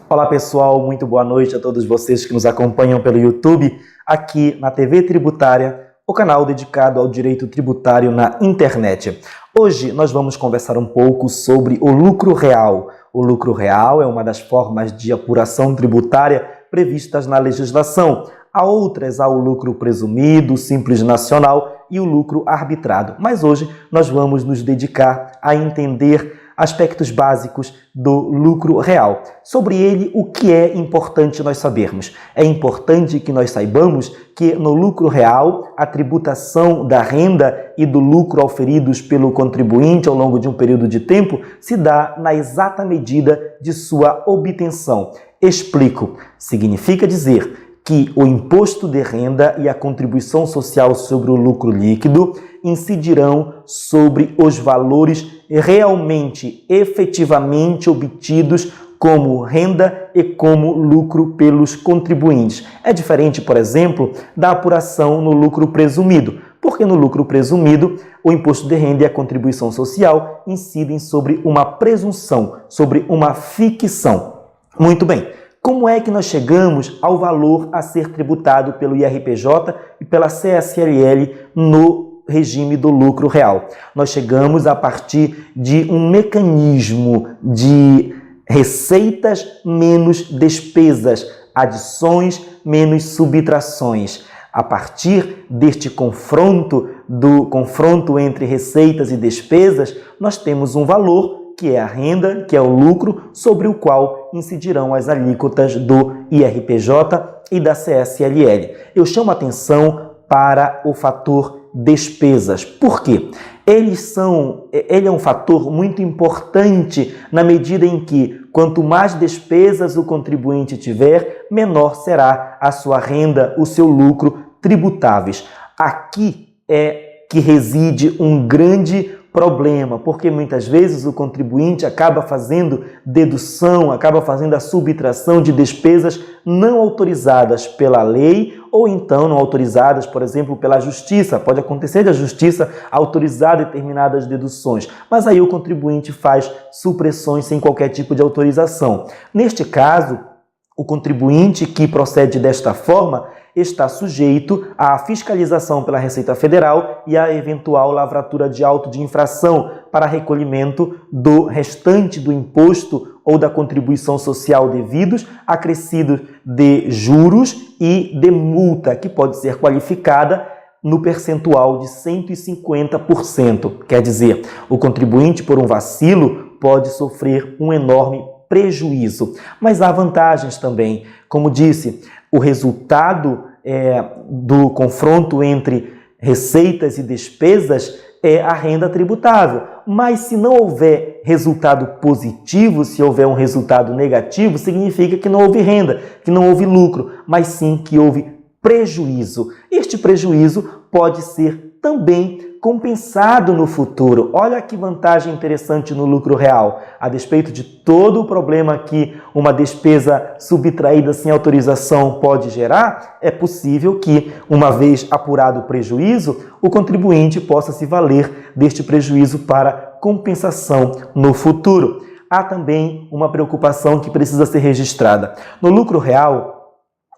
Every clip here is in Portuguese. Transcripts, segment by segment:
Olá pessoal, muito boa noite a todos vocês que nos acompanham pelo YouTube, aqui na TV Tributária, o canal dedicado ao direito tributário na internet. Hoje nós vamos conversar um pouco sobre o lucro real. O lucro real é uma das formas de apuração tributária previstas na legislação. Há outras, há o lucro presumido, o simples nacional e o lucro arbitrado. Mas hoje nós vamos nos dedicar a entender aspectos básicos do lucro real. Sobre ele, o que é importante nós sabermos? É importante que nós saibamos que no lucro real, a tributação da renda e do lucro auferidos pelo contribuinte ao longo de um período de tempo se dá na exata medida de sua obtenção. Explico. Significa dizer que o imposto de renda e a contribuição social sobre o lucro líquido incidirão sobre os valores realmente, efetivamente obtidos como renda e como lucro pelos contribuintes. É diferente, por exemplo, da apuração no lucro presumido, porque no lucro presumido, o imposto de renda e a contribuição social incidem sobre uma presunção, sobre uma ficção. Muito bem. Como é que nós chegamos ao valor a ser tributado pelo IRPJ e pela CSLL no regime do lucro real? Nós chegamos a partir de um mecanismo de receitas menos despesas, adições menos subtrações. A partir deste confronto entre receitas e despesas, nós temos um valor que é a renda, que é o lucro, sobre o qual incidirão as alíquotas do IRPJ e da CSLL. Eu chamo a atenção para o fator despesas. Por quê? Ele é um fator muito importante na medida em que, quanto mais despesas o contribuinte tiver, menor será a sua renda, o seu lucro tributáveis. Aqui é que reside um grande problema, porque muitas vezes o contribuinte acaba fazendo dedução, acaba fazendo a subtração de despesas não autorizadas pela lei ou então não autorizadas, por exemplo, pela justiça. Pode acontecer de a justiça autorizar determinadas deduções, mas aí o contribuinte faz supressões sem qualquer tipo de autorização. Neste caso, o contribuinte que procede desta forma está sujeito à fiscalização pela Receita Federal e à eventual lavratura de auto de infração para recolhimento do restante do imposto ou da contribuição social devidos, acrescidos de juros e de multa, que pode ser qualificada no percentual de 150%. Quer dizer, o contribuinte, por um vacilo, pode sofrer um enorme prejuízo. Mas há vantagens também. Como disse, o resultado do confronto entre receitas e despesas é a renda tributável. Mas se não houver resultado positivo, se houver um resultado negativo, significa que não houve renda, que não houve lucro, mas sim que houve prejuízo. Este prejuízo pode ser também compensado no futuro. Olha que vantagem interessante no lucro real. A despeito de todo o problema que uma despesa subtraída sem autorização pode gerar, é possível que, uma vez apurado o prejuízo, o contribuinte possa se valer deste prejuízo para compensação no futuro. Há também uma preocupação que precisa ser registrada. No lucro real,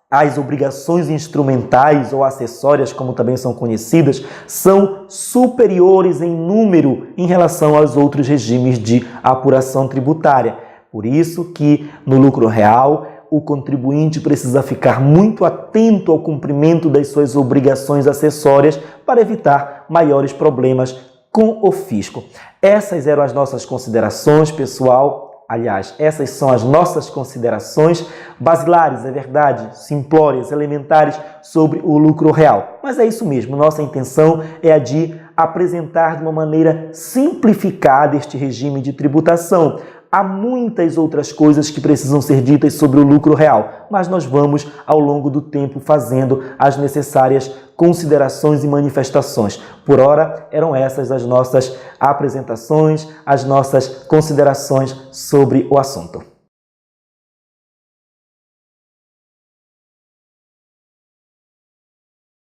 as obrigações instrumentais ou acessórias, como também são conhecidas, são superiores em número em relação aos outros regimes de apuração tributária. Por isso que, no lucro real, o contribuinte precisa ficar muito atento ao cumprimento das suas obrigações acessórias para evitar maiores problemas com o fisco. Essas eram as nossas considerações, pessoal. Aliás, essas são as nossas considerações basilares, é verdade, simplórias, elementares sobre o lucro real. Mas é isso mesmo, nossa intenção é a de apresentar de uma maneira simplificada este regime de tributação. Há muitas outras coisas que precisam ser ditas sobre o lucro real, mas nós vamos, ao longo do tempo, fazendo as necessárias considerações e manifestações. Por ora, eram essas as nossas apresentações, as nossas considerações sobre o assunto.